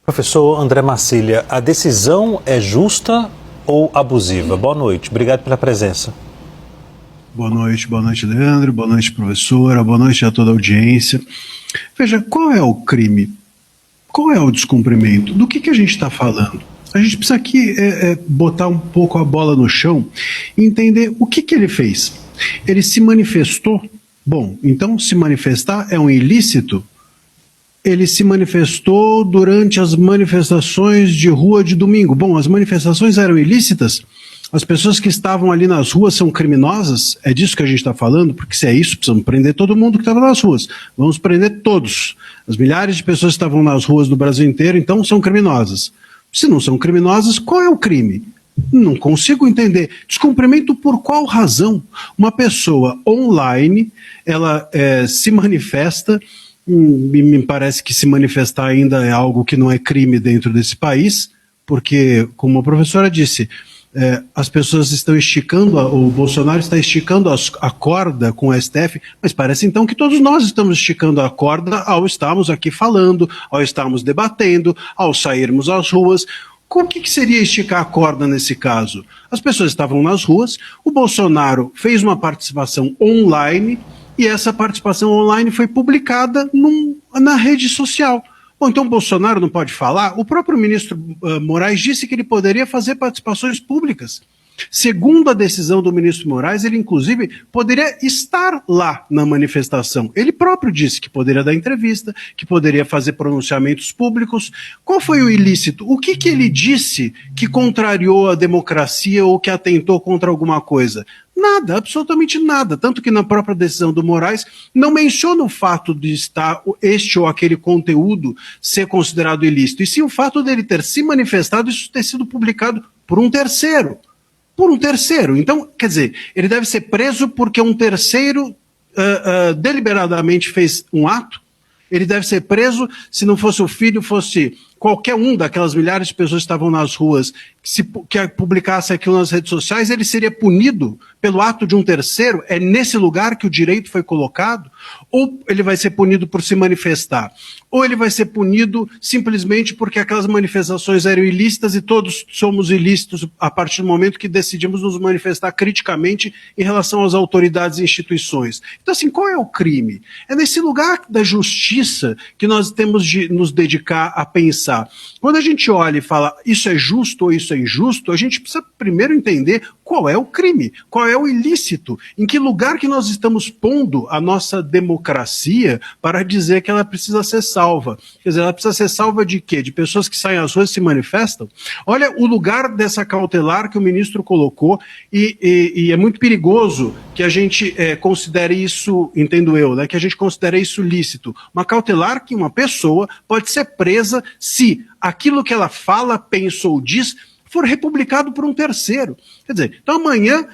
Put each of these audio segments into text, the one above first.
Professor André Marcília, a decisão é justa ou abusiva? Boa noite, obrigado pela presença. Boa noite, Leandro, boa noite, professora, boa noite a toda a audiência. Veja, qual é o crime? Qual é o descumprimento? Do que a gente está falando? A gente precisa aqui botar um pouco a bola no chão e entender o que ele fez. Ele se manifestou? Bom, então se manifestar é um ilícito? Ele se manifestou durante as manifestações de rua de domingo. Bom, as manifestações eram ilícitas? As pessoas que estavam ali nas ruas são criminosas? É disso que a gente está falando? Porque se é isso, precisamos prender todo mundo que estava nas ruas. Vamos prender todos. As milhares de pessoas que estavam nas ruas do Brasil inteiro, então, são criminosas. Se não são criminosas, qual é o crime? Não consigo entender. Descumprimento por qual razão? Uma pessoa online, ela se manifesta. Me parece que se manifestar ainda é algo que não é crime dentro desse país, porque, como a professora disse, as pessoas estão esticando, o Bolsonaro está esticando a corda com o STF, mas parece então que todos nós estamos esticando a corda ao estarmos aqui falando, ao estarmos debatendo, ao sairmos às ruas. O que seria esticar a corda nesse caso? As pessoas estavam nas ruas, o Bolsonaro fez uma participação online, e essa participação online foi publicada na rede social. Bom, então o Bolsonaro não pode falar? O próprio ministro Moraes disse que ele poderia fazer participações públicas. Segundo a decisão do ministro Moraes, ele inclusive poderia estar lá na manifestação. Ele próprio disse que poderia dar entrevista, que poderia fazer pronunciamentos públicos. Qual foi o ilícito? O que ele disse que contrariou a democracia ou que atentou contra alguma coisa? Nada, absolutamente nada. Tanto que na própria decisão do Moraes não menciona o fato de estar este ou aquele conteúdo ser considerado ilícito, e sim o fato dele ter se manifestado e isso ter sido publicado por um terceiro. Por um terceiro. Então, quer dizer, ele deve ser preso porque um terceiro deliberadamente fez um ato? Ele deve ser preso se não fosse o filho, fosse qualquer um daquelas milhares de pessoas que estavam nas ruas, que publicasse aquilo nas redes sociais, ele seria punido pelo ato de um terceiro? É nesse lugar que o direito foi colocado? Ou ele vai ser punido por se manifestar? Ou ele vai ser punido simplesmente porque aquelas manifestações eram ilícitas e todos somos ilícitos a partir do momento que decidimos nos manifestar criticamente em relação às autoridades e instituições? Então, assim, qual é o crime? É nesse lugar da justiça que nós temos de nos dedicar a pensar. Quando a gente olha e fala isso é justo ou isso é injusto, a gente precisa primeiro entender qual é o crime, qual é o ilícito, em que lugar que nós estamos pondo a nossa democracia para dizer que ela precisa ser salva. Quer dizer, ela precisa ser salva de quê? De pessoas que saem às ruas e se manifestam? Olha o lugar dessa cautelar que o ministro colocou e é muito perigoso que a gente considere isso, entendo eu, né, que a gente considere isso lícito. Uma cautelar que uma pessoa pode ser presa se aquilo que ela fala, pensa ou diz for republicado por um terceiro. Quer dizer, então amanhã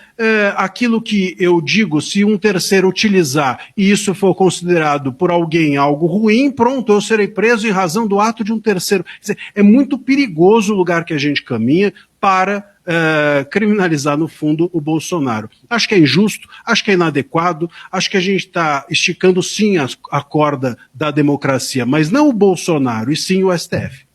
aquilo que eu digo, se um terceiro utilizar e isso for considerado por alguém algo ruim, pronto, eu serei preso em razão do ato de um terceiro. Quer dizer, é muito perigoso o lugar que a gente caminha para criminalizar, no fundo, o Bolsonaro. Acho que é injusto, acho que é inadequado, acho que a gente está esticando sim a corda da democracia, mas não o Bolsonaro, e sim o STF.